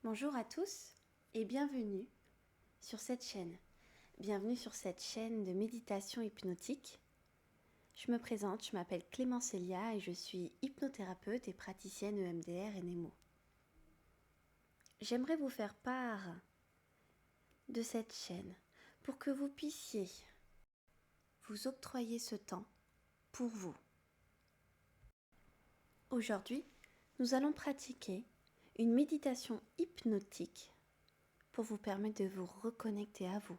Bonjour à tous et bienvenue sur cette chaîne. Bienvenue sur cette chaîne de méditation hypnotique. Je me présente, je m'appelle Clémence Elia et je suis hypnothérapeute et praticienne EMDR et NEMO. J'aimerais vous faire part de cette chaîne pour que vous puissiez vous octroyer ce temps pour vous. Aujourd'hui, nous allons pratiquer une méditation hypnotique pour vous permettre de vous reconnecter à vous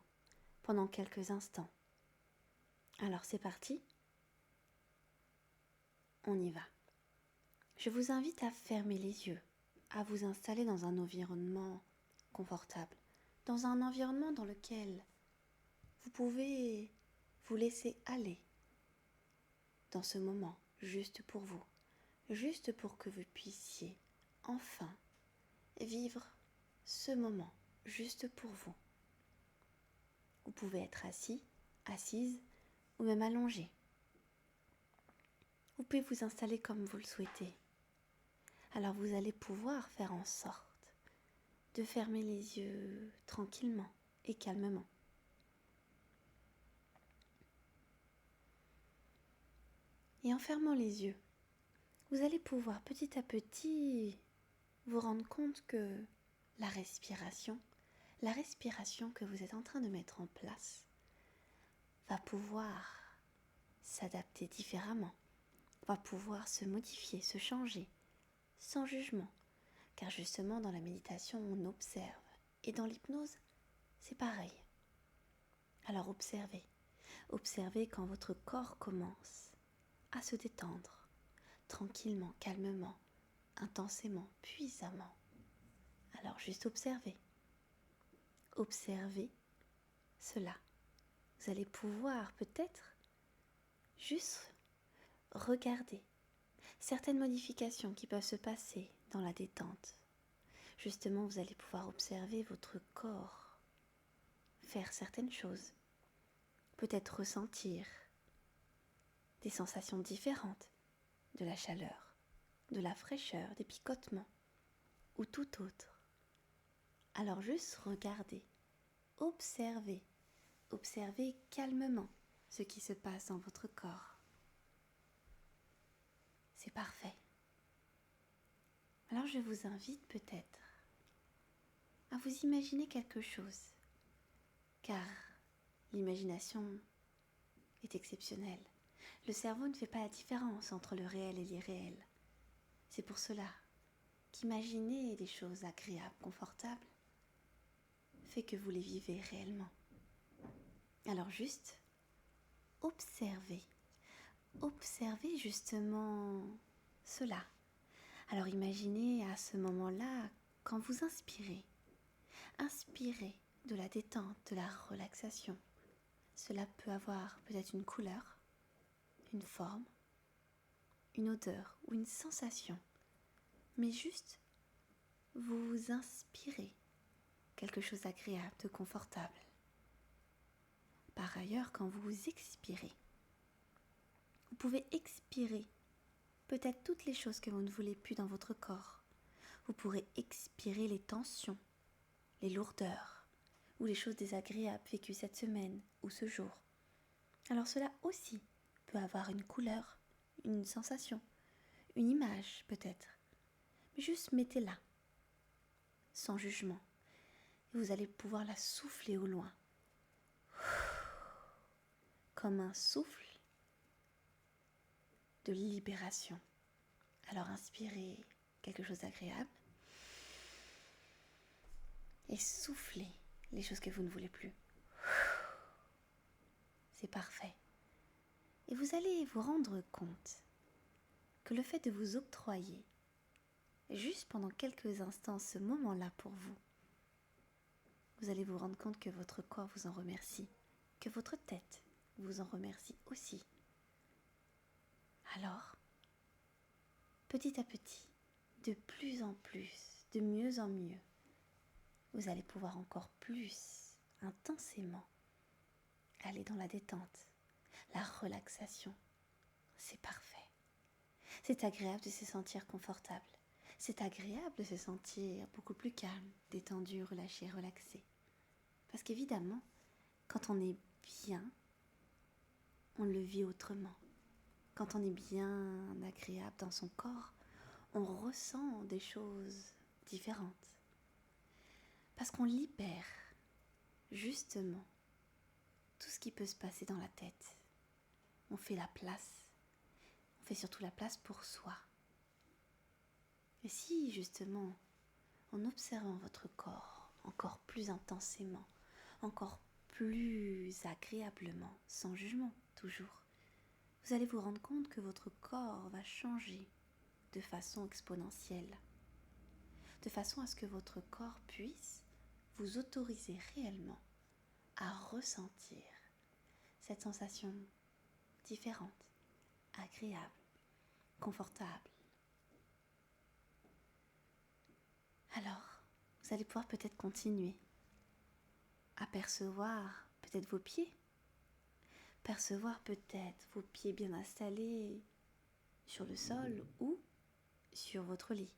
pendant quelques instants. Alors c'est parti, on y va. Je vous invite à fermer les yeux, à vous installer dans un environnement confortable, dans un environnement dans lequel vous pouvez vous laisser aller dans ce moment, juste pour vous, juste pour que vous puissiez enfin vivre ce moment, juste pour vous. Vous pouvez être assis, assise ou même allongé. Vous pouvez vous installer comme vous le souhaitez. Alors vous allez pouvoir faire en sorte de fermer les yeux tranquillement et calmement. Et en fermant les yeux, vous allez pouvoir petit à petit vous rendre compte que la respiration que vous êtes en train de mettre en place va pouvoir s'adapter différemment, va pouvoir se modifier, se changer, sans jugement. Car justement, dans la méditation, on observe. Et dans l'hypnose, c'est pareil. Alors observez. Observez quand votre corps commence à se détendre, tranquillement, calmement, intensément, puissamment. Alors juste observez. Observez cela. Vous allez pouvoir peut-être juste regarder certaines modifications qui peuvent se passer dans la détente. Justement, vous allez pouvoir observer votre corps faire certaines choses. Peut-être ressentir des sensations différentes, de la chaleur, de la fraîcheur, des picotements ou tout autre. Alors juste regardez, observez calmement ce qui se passe dans votre corps. C'est parfait. Alors je vous invite peut-être à vous imaginer quelque chose, car l'imagination est exceptionnelle. Le cerveau ne fait pas la différence entre le réel et l'irréel. C'est pour cela qu'imaginer des choses agréables, confortables, fait que vous les vivez réellement. Alors juste, observez justement cela. Alors imaginez à ce moment-là, quand vous inspirez de la détente, de la relaxation. Cela peut avoir peut-être une couleur, une forme, une odeur ou une sensation. Mais juste, vous inspirez quelque chose d'agréable, de confortable. Par ailleurs, quand vous expirez, vous pouvez expirer peut-être toutes les choses que vous ne voulez plus dans votre corps. Vous pourrez expirer les tensions, les lourdeurs ou les choses désagréables vécues cette semaine ou ce jour. Alors cela aussi peut avoir une couleur, une sensation, une image peut-être. Mais juste mettez-la, sans jugement. Et vous allez pouvoir la souffler au loin. Comme un souffle de libération. Alors inspirez quelque chose d'agréable et soufflez les choses que vous ne voulez plus. C'est parfait. Et vous allez vous rendre compte que le fait de vous octroyer juste pendant quelques instants ce moment-là pour vous, vous allez vous rendre compte que votre corps vous en remercie, que votre tête vous en remercie aussi. Alors, petit à petit, de plus en plus, de mieux en mieux, vous allez pouvoir encore plus intensément aller dans la détente, la relaxation. C'est parfait. C'est agréable de se sentir confortable. C'est agréable de se sentir beaucoup plus calme, détendu, relâché, relaxé. Parce qu'évidemment, quand on est bien, on le vit autrement. Quand on est bien agréable dans son corps, on ressent des choses différentes. Parce qu'on libère justement tout ce qui peut se passer dans la tête. On fait la place. On fait surtout la place pour soi. Et si justement, en observant votre corps encore plus intensément, encore plus agréablement, sans jugement toujours, vous allez vous rendre compte que votre corps va changer de façon exponentielle, de façon à ce que votre corps puisse vous autoriser réellement à ressentir cette sensation différente, agréable, confortable. Alors, vous allez pouvoir peut-être continuer à percevoir peut-être vos pieds, percevoir peut-être vos pieds bien installés sur le sol ou sur votre lit.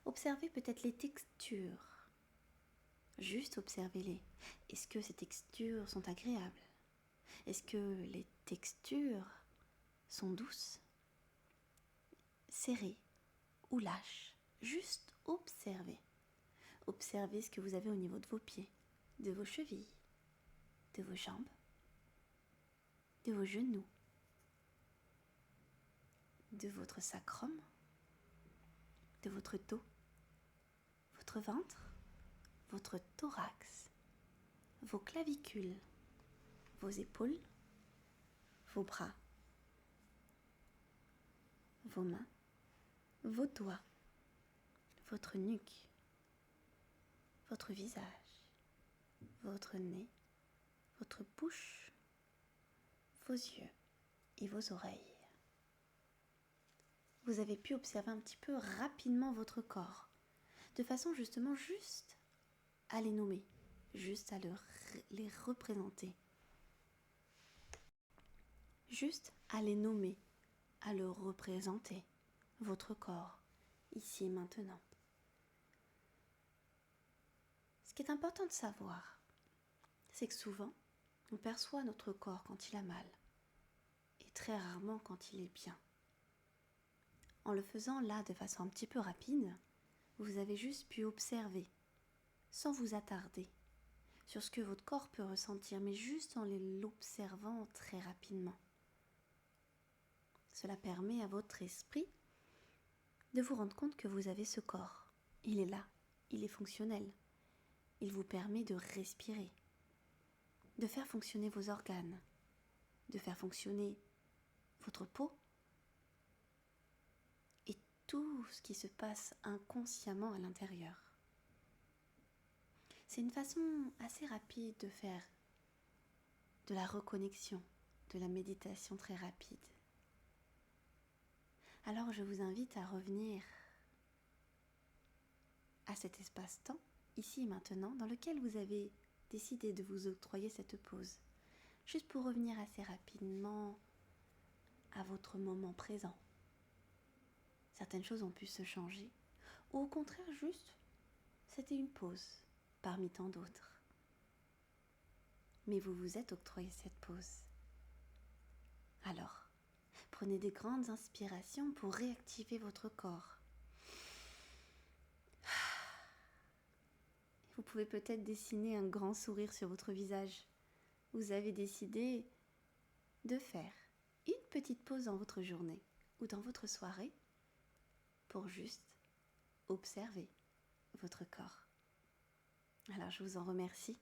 Observez peut-être les textures, juste observez-les. Est-ce que ces textures sont agréables? Est-ce que les textures sont douces, serrées ou lâches? Juste observez. Observez ce que vous avez au niveau de vos pieds, de vos chevilles, de vos jambes, de vos genoux, de votre sacrum, de votre dos, votre ventre, votre thorax, vos clavicules, vos épaules, vos bras, vos mains, vos doigts, votre nuque, votre visage, votre nez, votre bouche, vos yeux et vos oreilles. Vous avez pu observer un petit peu rapidement votre corps, de façon justement juste à les nommer, juste à les représenter. Juste à les nommer, à le représenter, votre corps, ici et maintenant. Ce qui est important de savoir, c'est que souvent, on perçoit notre corps quand il a mal, et très rarement quand il est bien. En le faisant là de façon un petit peu rapide, vous avez juste pu observer, sans vous attarder, sur ce que votre corps peut ressentir, mais juste en l'observant très rapidement. Cela permet à votre esprit de vous rendre compte que vous avez ce corps. Il est là, il est fonctionnel. Il vous permet de respirer, de faire fonctionner vos organes, de faire fonctionner votre peau et tout ce qui se passe inconsciemment à l'intérieur. C'est une façon assez rapide de faire de la reconnexion, de la méditation très rapide. Alors je vous invite à revenir à cet espace-temps, ici et maintenant, dans lequel vous avez décidé de vous octroyer cette pause, juste pour revenir assez rapidement à votre moment présent. Certaines choses ont pu se changer, ou au contraire juste, c'était une pause parmi tant d'autres. Mais vous vous êtes octroyé cette pause. Alors, prenez des grandes inspirations pour réactiver votre corps. Vous pouvez peut-être dessiner un grand sourire sur votre visage. Vous avez décidé de faire une petite pause dans votre journée ou dans votre soirée pour juste observer votre corps. Alors je vous en remercie.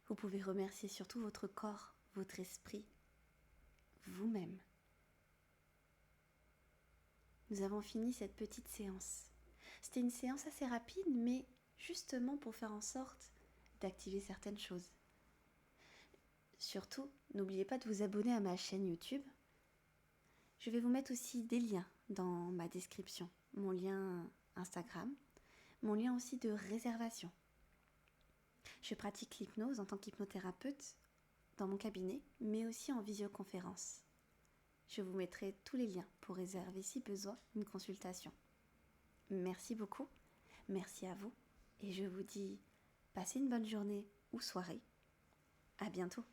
Vous pouvez remercier surtout votre corps, votre esprit, vous-même. Nous avons fini cette petite séance. C'était une séance assez rapide, mais justement pour faire en sorte d'activer certaines choses. Surtout, n'oubliez pas de vous abonner à ma chaîne YouTube. Je vais vous mettre aussi des liens dans ma description. Mon lien Instagram, mon lien aussi de réservation. Je pratique l'hypnose en tant qu'hypnothérapeute dans mon cabinet, mais aussi en visioconférence. Je vous mettrai tous les liens pour réserver si besoin une consultation. Merci beaucoup, merci à vous, et je vous dis passez une bonne journée ou soirée. À bientôt.